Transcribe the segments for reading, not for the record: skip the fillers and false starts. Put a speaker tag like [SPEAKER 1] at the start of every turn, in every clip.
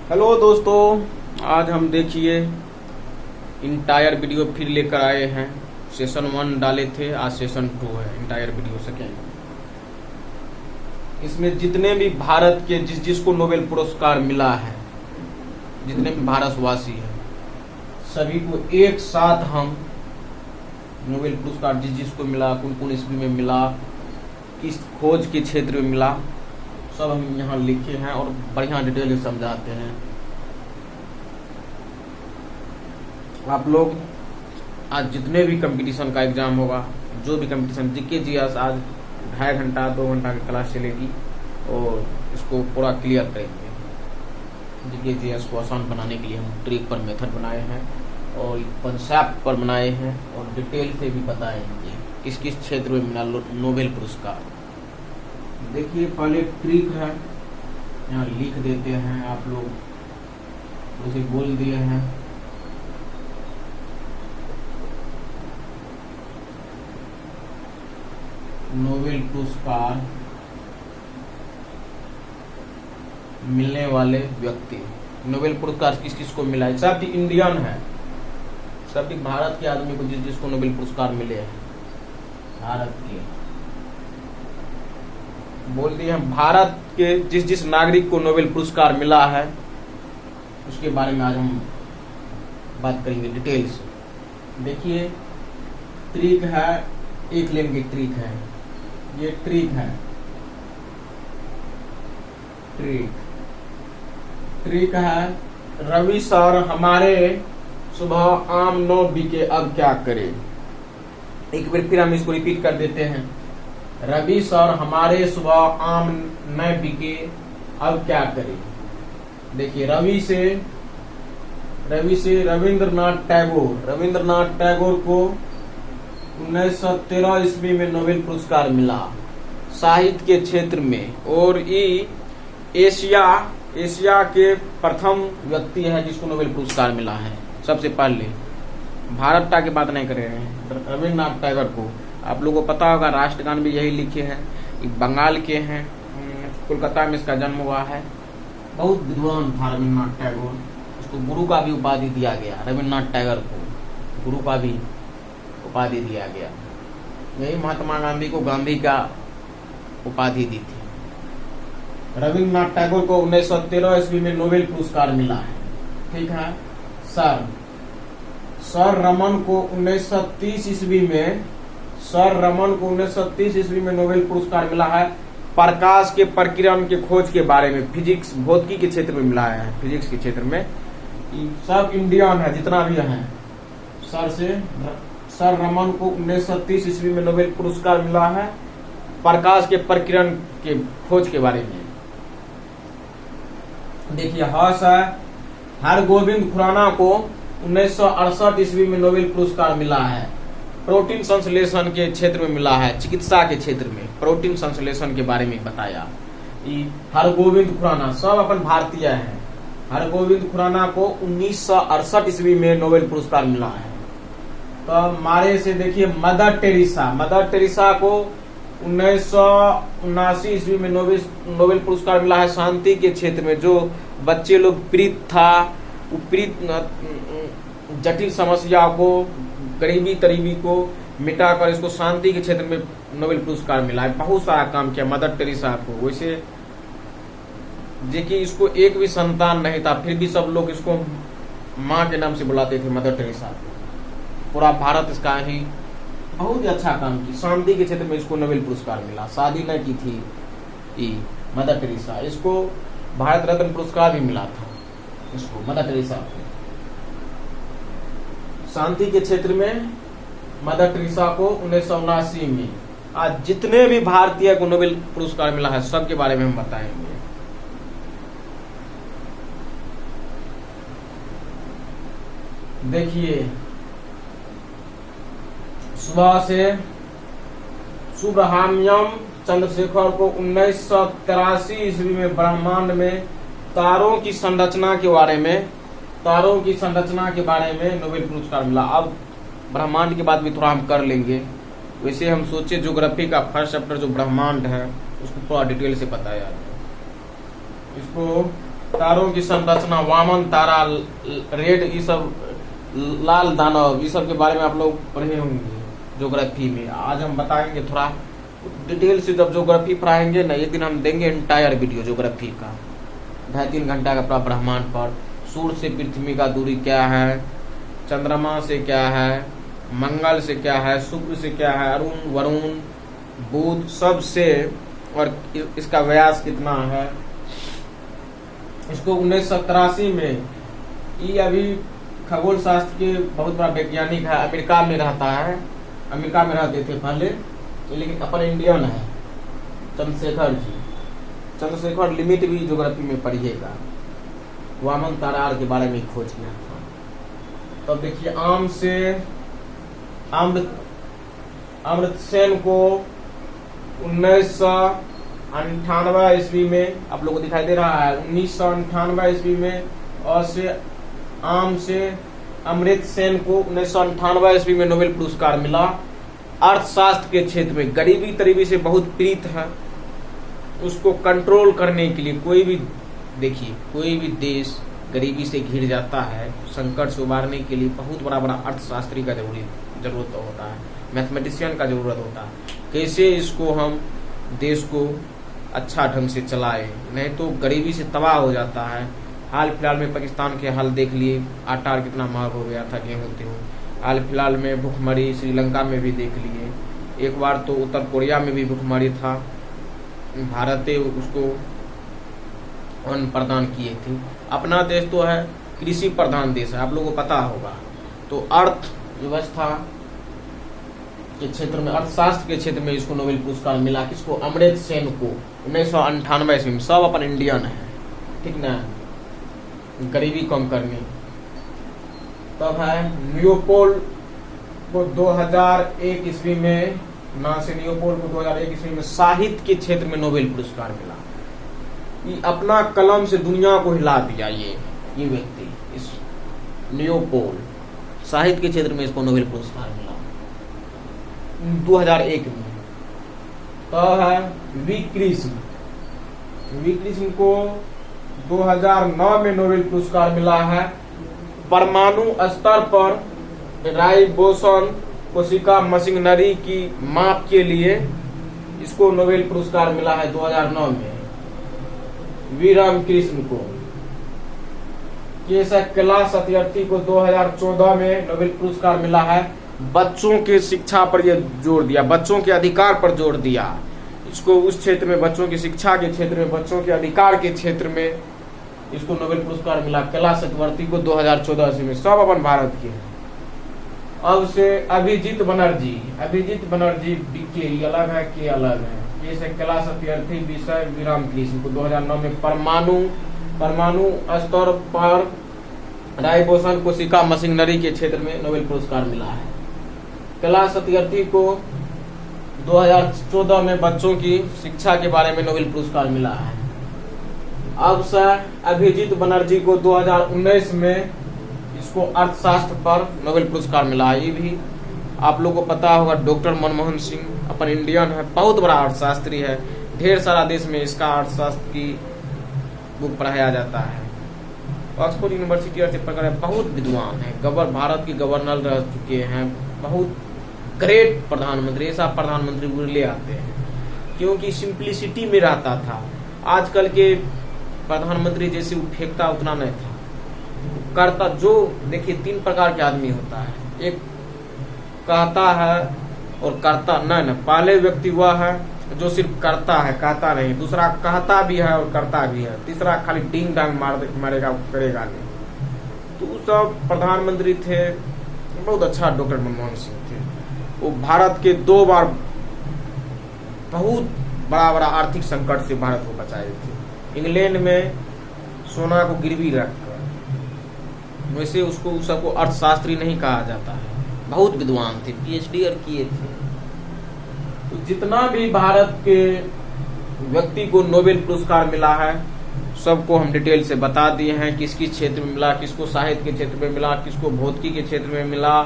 [SPEAKER 1] Hello दोस्तों, आज हम देखिए इंटायर वीडियो फिर लेकर आए हैं। सेशन 1 डाले थे, आज सेशन 2 है। इंटायर वीडियो सेकेंड, इसमें जितने भी भारत के जिसको नोबेल पुरस्कार मिला है, जितने भी भारतवासी हैं, सभी को एक साथ हम नोबेल पुरस्कार जिसको मिला, कौन कौन ईस्वी में मिला, किस खोज के क्षेत्र में मिला, सब हम यहाँ लिखे हैं और बढ़िया डिटेल में समझाते हैं। आप लोग आज जितने भी कंपटीशन का एग्जाम होगा, जो भी कंपटीशन जीके जीएस, आज 2.5 घंटा 2 घंटा की क्लास चलेगी और इसको पूरा क्लियर करेंगे। जीके जीएस को आसान बनाने के लिए हम ट्रिक पर मेथड बनाए हैं और कंसेप्ट पर बनाए हैं और डिटेल से भी बताएंगे किस किस क्षेत्र में मिला नोबेल पुरस्कार। देखिए, पहले ट्रिक है, यहाँ लिख देते हैं, आप लोग उसे बोल दिए हैं। नोबेल पुरस्कार मिलने वाले व्यक्ति, नोबेल पुरस्कार किस किस को मिला है? सब इंडियन है, सब भारत के आदमी को जिसको नोबेल पुरस्कार मिले हैं, भारत के बोल दिए हैं। भारत के जिस नागरिक को नोबेल पुरस्कार मिला है उसके बारे में आज हम बात करेंगे डिटेल से। देखिए, ट्रिक है, एक लाइन की ट्रिक है, ये ट्रिक है। ट्रिक है, रवि सर हमारे सुबह आम 9 बिके, अब क्या करें? एक बार फिर हम इसको रिपीट कर देते हैं। रवि सर हमारे सुबह आम 9 बिके, अब क्या करें? देखिए, रवि से रविंद्रनाथ टैगोर को 1913 ईस्वी में नोबेल पुरस्कार मिला साहित्य के क्षेत्र में, और ये एशिया के प्रथम व्यक्ति है जिसको नोबेल पुरस्कार मिला है। सबसे पहले भारत की बात नहीं कर रहे हैं, रविन्द्रनाथ टैगोर को। आप लोगों को पता होगा, राष्ट्रगान भी यही लिखे हैं। बंगाल के हैं, कोलकाता में इसका जन्म हुआ है। बहुत विद्वान था रविन्द्रनाथ टैगोर, उसको गुरु का भी उपाधि दिया गया। रविन्द्रनाथ टैगोर को गुरु का भी उपाधि दिया गया। यही महात्मा गांधी को गांधी का उपाधि दी थी। रविन्द्रनाथ टैगोर को 1913 ईस्वी में नोबेल पुरस्कार मिला है। ठीक है। सर रमन को 1930 ईस्वी में नोबेल पुरस्कार मिला है। प्रकाश के प्रकीर्णन के खोज के बारे में, फिजिक्स भौतिकी के क्षेत्र में मिला है। फिजिक्स के क्षेत्र में सब इंडियन है, जितना भी है। सर रमन को 1930 ईस्वी में नोबेल पुरस्कार मिला है प्रकाश के प्रकीर्णन के खोज के बारे में। देखिए, हरगोविंद खुराना को 1968 ईस्वी में नोबेल पुरस्कार मिला है। प्रोटीन संश्लेषण के क्षेत्र में मिला है, चिकित्सा के क्षेत्र में प्रोटीन संश्लेषण के बारे में बताया। हरगोविंद खुराना, सब अपन भारतीय हैं। हरगोविंद खुराना को 1968 ईस्वी में नोबेल पुरस्कार मिला है। तो हमारे से देखिए, मदर टेरेसा को 1979 ईस्वी में नोबेल पुरस्कार मिला है शांति के क्षेत्र में। जो बच्चे लोग पीड़ित जटिल समस्या को, गरीबी को मिटाकर इसको शांति के क्षेत्र में नोबेल पुरस्कार मिला है। बहुत सारा काम किया मदर टेरेसा को। वैसे देखिए, इसको एक भी संतान नहीं था, फिर भी सब लोग इसको माँ के नाम से बुलाते थे, मदर टेरेसा को। पूरा भारत इसका ही बहुत ही अच्छा काम की। शांति के क्षेत्र में इसको नोबेल पुरस्कार मिला। शादी न की थी मदर टेरेसा, इसको भारत रत्न पुरस्कार भी मिला था इसको, मदर टेरेसा को। शांति के क्षेत्र में मदर टेरेसा को 1979 में। आज जितने भी भारतीय को नोबेल पुरस्कार मिला है, सबके बारे में हम बताएंगे। देखिए, सुबह से सुब्रहाम्यम चंद्रशेखर को 1983 ईस्वी में ब्रह्मांड में तारों की संरचना के बारे में नोबेल पुरस्कार मिला। अब ब्रह्मांड के बाद भी थोड़ा हम कर लेंगे। वैसे हम सोचे ज्योग्राफी का फर्स्ट चैप्टर जो ब्रह्मांड है उसको थोड़ा डिटेल से बताया। इसको तारों की संरचना, वामन तारा, रेड, ये सब लाल दानव, ये सब के बारे में आप लोग पढ़े होंगे ज्योग्राफी में। आज हम बताएंगे थोड़ा डिटेल से। जब ज्योग्राफी पढ़ाएंगे ना, एक दिन हम देंगे एंटायर वीडियो ज्योग्राफी का, 2.5-3 घंटा का पूरा ब्रह्मांड पर। सूर्य से पृथ्वी का दूरी क्या है, चंद्रमा से क्या है, मंगल से क्या है, शुक्र से क्या है, अरुण, वरुण, बुध, सब से, और इसका व्यास कितना है। इसको 1983 में, ये अभी खगोल शास्त्र के बहुत बड़ा वैज्ञानिक है, अमेरिका में रहता है, अमेरिका में रहते थे पहले, लेकिन अपन इंडियन है, चंद्रशेखर जी। चंद्रशेखर लिमिट भी ज्योग्राफी में पढ़िएगा। वामन तारा के बारे में खोज किया था। तो देखिए, आम से अमृतसेन को 1998 ईस्वी में, आप लोगों को दिखाई दे रहा है, 1998 ईस्वी में, और से आम से अमृतसेन को 1998 ईस्वी में नोबेल पुरस्कार मिला। अर्थशास्त्र के क्षेत्र में गरीबी तरीबी से बहुत पीड़ित है, उसको कंट्रोल करने के लिए, कोई भी देखिए, कोई भी देश गरीबी से घिर जाता है, संकट से उबारने के लिए बहुत बड़ा बड़ा अर्थशास्त्री का जरूरत होता है, मैथमेटिशियन का जरूरत होता है। कैसे इसको हम देश को अच्छा ढंग से चलाए, नहीं तो गरीबी से तबाह हो जाता है। हाल फिलहाल में पाकिस्तान के हाल देख लिए, आटा कितना महंगा हो गया था, गेहूं। हाल फिलहाल में भूखमरी श्रीलंका में भी देख लिए, एक बार तो उत्तर कोरिया में भी भूखमरी था, भारत उसको अन्न प्रदान किए थे। अपना देश तो है कृषि प्रधान देश है, आप लोगों को पता होगा। तो अर्थव्यवस्था के क्षेत्र में, अर्थशास्त्र के क्षेत्र में इसको नोबेल पुरस्कार मिला। किसको? अमर्त्य को, 1998 ईस्वी में। सब अपन इंडियन है, ठीक ना, गरीबी कम करनी। तब है नियोपोल को 2001 ईस्वी में, नियोपोल को 2001 ईस्वी में साहित्य के क्षेत्र में नोबेल पुरस्कार मिला। ये अपना कलम से दुनिया को हिला दिया। ये व्यक्ति, इस नियोपोल, साहित्य के क्षेत्र में इसको नोबेल पुरस्कार मिला 2001 में। तो है वी कृष्ण को 2009 में नोबेल पुरस्कार मिला है। परमाणु स्तर पर राइबोसोम कोशिका मशीनरी की माप के लिए इसको नोबेल पुरस्कार मिला है 2009 में। वी रामकृष्ण को। कला सत्यार्थी को 2014 में नोबेल पुरस्कार मिला है। बच्चों के शिक्षा पर यह जोर दिया, बच्चों के अधिकार पर जोर दिया। इसको उस क्षेत्र में, बच्चों की शिक्षा के क्षेत्र में, बच्चों के अधिकार के क्षेत्र में इसको नोबेल पुरस्कार मिला। कला सत्यार्थी को 2014 में। सब अपन भारत के। अब से अभिजीत बनर्जी के अलग है, के अलग है। जैसे कला सत्यार्थी विषय वी रामकृष्ण को 2009 में परमाणु स्तर पर राइबोसोम कोशिका मशीनरी के क्षेत्र में नोबेल पुरस्कार मिला है। कला सत्यार्थी को 2014 में बच्चों की शिक्षा के बारे में नोबेल पुरस्कार मिला है। अब से अभिजीत बनर्जी को 2019 में इसको अर्थशास्त्र पर नोबेल पुरस्कार मिला है। ये भी आप लोगों को पता होगा, डॉक्टर मनमोहन सिंह अपन इंडियन है, बहुत बड़ा अर्थशास्त्री है। ढेर सारा देश में इसका अर्थशास्त्र की बुक पढ़ाया जाता है। ऑक्सफोर्ड यूनिवर्सिटी से पढ़कर बहुत विद्वान है, भारत के गवर्नर रह चुके हैं, बहुत ग्रेट प्रधानमंत्री। ऐसा प्रधानमंत्री ले आते हैं क्योंकि सिंप्लिसिटी में रहता था। आजकल के प्रधानमंत्री जैसे वो फेंकता उतना नहीं था, करता। जो देखिए, 3 प्रकार के आदमी होता है, एक कहता है और करता नहीं। पहले व्यक्ति वह है जो सिर्फ करता है, कहता नहीं। दूसरा कहता भी है और करता भी है। तीसरा खाली डिंग डांग मारेगा, करेगा नहीं। तो सब प्रधानमंत्री थे, बहुत अच्छा डॉक्टर मनमोहन सिंह थे। वो भारत के 2 बार बहुत बड़ा बड़ा आर्थिक संकट से भारत को बचाए थे। इंग्लैंड में सोना को गिरवी रखकर। वैसे उसको सबको अर्थशास्त्री नहीं कहा जाता है, बहुत विद्वान थे, पीएचडी और किए थे। तो जितना भी भारत के व्यक्ति को नोबेल पुरस्कार मिला है, सबको हम डिटेल से बता दिए हैं। किस किस क्षेत्र में मिला, किसको साहित्य के क्षेत्र में मिला, किसको भौतिकी के क्षेत्र में मिला,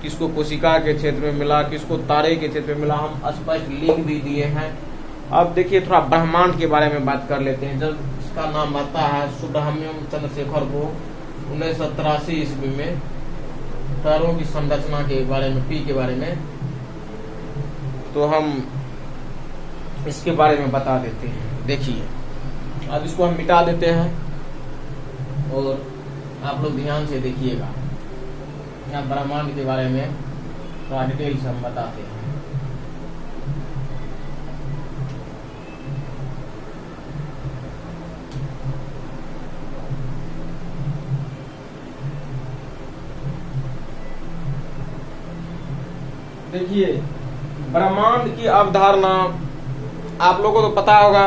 [SPEAKER 1] किसको कोशिका के क्षेत्र में मिला, किसको तारे के क्षेत्र में मिला। हम स्पष्ट लिंक भी दिए हैं। अब देखिए, थोड़ा ब्रह्मांड के बारे में बात कर लेते हैं। जब इसका नाम आता है सुब्रमण्यम चंद्रशेखर को 1983 ईस्वी में तारों की संरचना के बारे में, पी के बारे में, तो हम इसके बारे में बता देते हैं। देखिए, अब इसको हम मिटा देते हैं और आप लोग ध्यान से देखिएगा। यहाँ ब्रह्मांड के बारे में थोड़ा डिटेल से हम बताते हैं। देखिए, ब्रह्मांड की अवधारणा आप लोगों को तो पता होगा।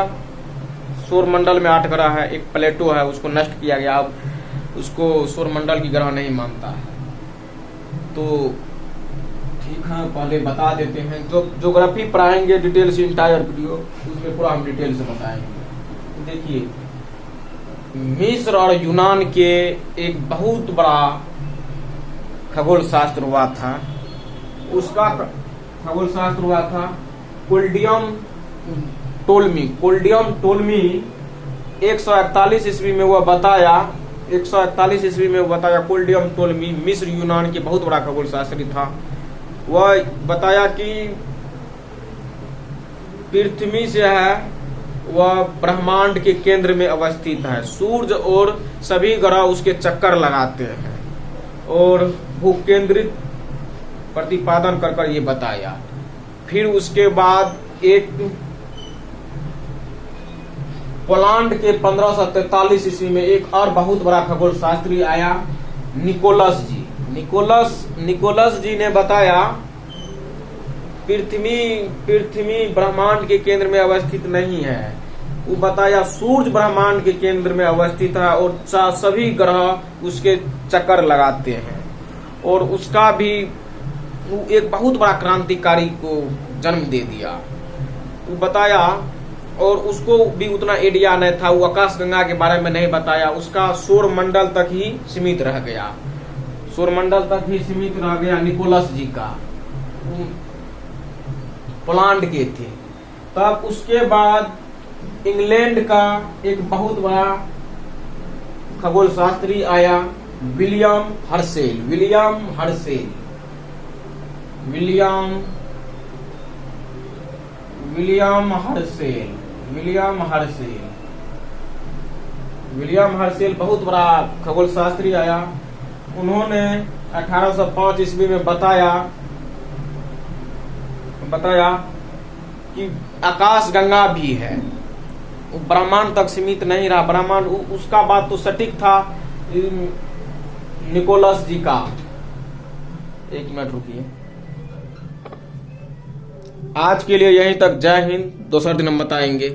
[SPEAKER 1] सौरमंडल में 8 ग्रह है, एक प्लेटो है, उसको नष्ट किया गया, अब उसको सौरमंडल की ग्रह नहीं मानता है। तो ठीक है, पहले बता देते हैं। जो ज्योग्राफी पढ़ाएंगे डिटेल से, इंटायर वीडियो उसमें पूरा हम डिटेल से बताएंगे। देखिए, मिस्र और यूनान के एक बहुत बड़ा खगोल शास्त्र हुआ था। उसका खगोल शास्त्र हुआ था कोल्डियम टोलमी। 141 ईस्वी में वह बताया, 141 ईस्वी में वो बताया कोल्डियम टोलमी, मिस्र यूनान के बहुत बड़ा खगोल शास्त्री था। वह बताया कि पृथ्वी से है वह ब्रह्मांड के केंद्र में अवस्थित है। सूर्य और सभी ग्रह उसके चक्कर लगाते हैं और भूकेंद्रित प्रतिपादन कर ये बताया। फिर उसके बाद एक पोलैंड के 1543 ईस्वी में एक और बहुत बड़ा खगोल शास्त्री आया, निकोलस जी। निकोलस जी ने बताया पृथ्वी ब्रह्मांड के केंद्र में अवस्थित नहीं है। वो बताया सूर्य ब्रह्मांड के केंद्र में अवस्थित है और सभी ग्रह उसके चक्कर लगाते हैं। और उसका भी एक बहुत बड़ा क्रांतिकारी को जन्म दे दिया, वो बताया। और उसको भी उतना आइडिया नहीं था, वो आकाशगंगा के बारे में नहीं बताया। उसका सौरमंडल तक ही सीमित रह गया, सौरमंडल तक ही सीमित रह गया। निकोलस जी का पोलैंड के थे। तब उसके बाद इंग्लैंड का एक बहुत बड़ा खगोल शास्त्री आया, विलियम हर्शेल बहुत बड़ा खगोल शास्त्री आया। उन्होंने 1805 ईस्वी में बताया कि आकाश गंगा भी है, ब्रह्मांड तक सीमित नहीं रहा ब्रह्मांड। उसका बात तो सटीक था निकोलस जी का। एक मिनट रुकिए, आज के लिए यहीं तक। जय हिंद। दूसरा दिन हम बताएंगे।